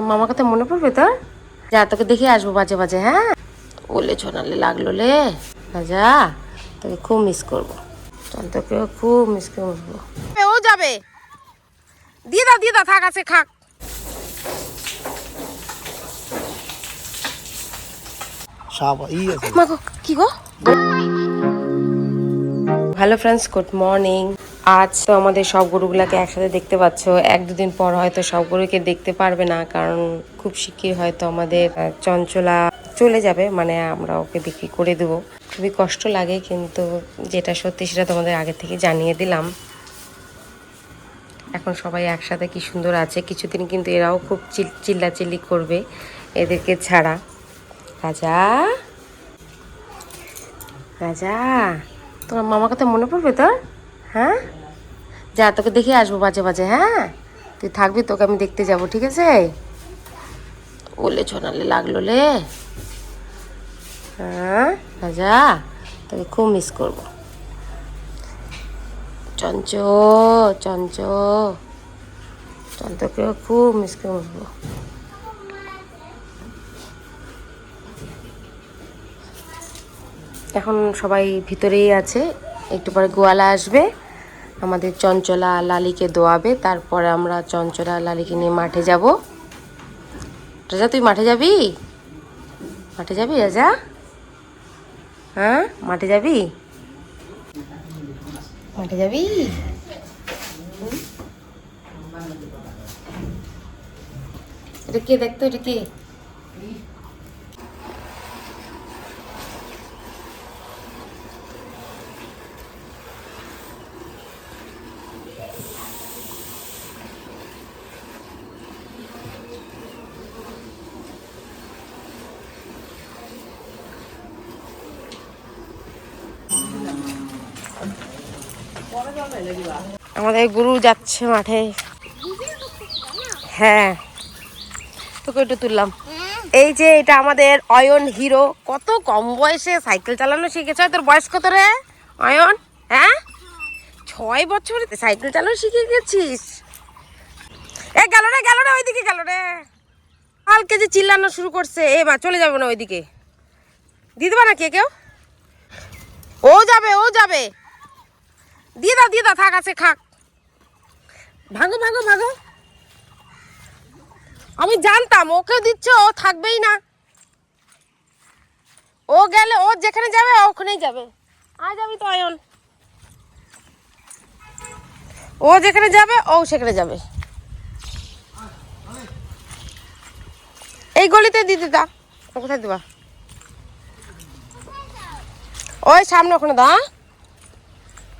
মামার কথা মনে পড়বে তোর? যা তোকে দেখে আসবো মাঝে মাঝে। হ্যাঁ বলে ছোনালে লাগলো লে, যা তোকে খুব মিস করবো। চল তোকে খুব মিস করবো। ও যাবে, দিয়ে দাও থাক আছে খাক। কি গো? Hello friends, good morning. আজ তো আমাদের সব গরুগুলাকে একসাথে দেখতে পাচ্ছ। এক দুদিন পর হয়তো সব গরুকে দেখতে পারবে না, কারণ খুব শিগগির হয়তো আমাদের চঞ্চলা চলে যাবে, মানে আমরা ওকে বিক্রি করে দেবো। খুবই কষ্ট লাগে, কিন্তু যেটা সত্যি সেটা তোমাদের আগে থেকে জানিয়ে দিলাম। এখন সবাই একসাথে কি সুন্দর আছে। কিছুদিন কিন্তু এরাও খুব চিল্লাচিল্লি করবে এদেরকে ছাড়া। রাজা রাজা, তোমার মামার কথা মনে পড়বে তোর? হ্যাঁ যা তোকে দেখে আসবো মাঝে মাঝে। হ্যাঁ তুই থাকবি, তোকে আমি দেখতে যাব, ঠিক আছে? ওলে ছোনালে লাগলো লে, হ্যাঁ রাজা তোকে খুব মিস করবো। চঞ্চ চঞ্চ তোকে খুব মিস করবো। এখন সবাই ভিতরেই আছে, একটু পরে গোয়ালা আসবে, আমাদের চঞ্চলা লালিকে দোয়াবে, তারপরে আমরা চঞ্চলা লালিকে নিয়ে মাঠে যাব। রাজা তুই মাঠে যাবি? মাঠে যাবি রাজা? হ্যাঁ মাঠে যাবি? মাঠে যাবি? এটা কে দেখতো? এটা কে? আমাদের গুরু যাচ্ছে মাঠে। হ্যাঁ তোকে একটু তুললাম। এই যে এটা আমাদের অয়ন হিরো, কত কম বয়সে সাইকেল চালানো শিখেছে। তোর বয়স কত রে অয়ন? হ্যাঁ 6 বছরে সাইকেল চালানো শিখে গেছিস? এ গেল রে ওইদিকে গেল রে। কালকে যে চিল্লানো শুরু করছে, এ মা চলে যাবে না ওইদিকে, দিয়ে দেবা না কে কেউ? ও যাবে, দিয়ে দাও থাক আছে খাক। ভাঙো আমি জানতাম ওকেও দিচ্ছে, ও থাকবেই না। ও গেলে ও যেখানে যাবে ওখানেই যাবে। আজ আমি তো অয়ন, ও যেখানে যাবে ও সেখানে যাবে। এই গলিতে দিতে দা। কোথায় দেবা? ওই সামনে ওখানে দা।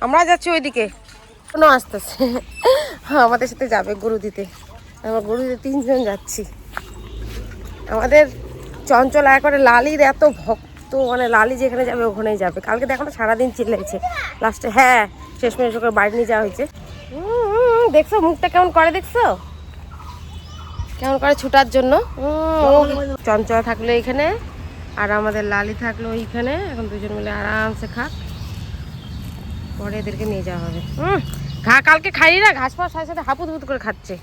আমরা যাচ্ছি ওইদিকে, কোনো আসতেছে আমাদের সাথে যাবে গরু দিতে। আমরা গরু দিতে 3 জন যাচ্ছি। আমাদের চঞ্চলা করে লালির এত ভক্ত, মানে লালি যেখানে যাবে ওখানেই যাবে। কালকে দেখো না সারাদিন চিল্লাইছে, লাস্টে হ্যাঁ শেষমেশ ওকে বাড়ি নিয়ে যাওয়া হয়েছে। দেখছো মুখটা কেমন করে, দেখছো কেমন করে ছুটার জন্য। চঞ্চলা থাকলো এখানে আর আমাদের লালি থাকলো ওইখানে। এখন দুজন মিলে আরামসে খাক, পরে এদেরকে নিয়ে যাওয়া হবে। কালকে খাইনি না, ঘাস পাওয়ার সাথে সাথে হাপুত হুত করে খাচ্ছে।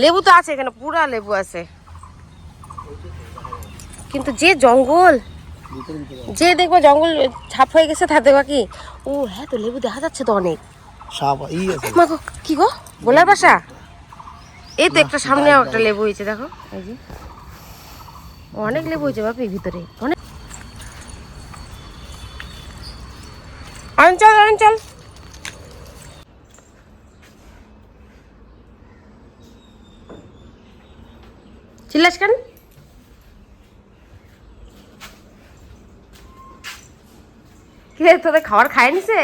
লেবু তো আছে এখানে, পুরা লেবু আছে, কিন্তু যে জঙ্গল, যে দেখবো জঙ্গল ছাপ হয়ে গেছে তার দেখবা কি। ও হ্যাঁ তো লেবু দেখা যাচ্ছে তো অনেক। কি গো বলার বাসা? এই তো একটা সামনে একটা লেবু হয়েছে, দেখো এই যে অনেক লেবু হয়েছে বাপি ভিতরে অনেক। অঞ্চল চিল্লাস কেন? কি রে তোদের খাবার খায় নিছে?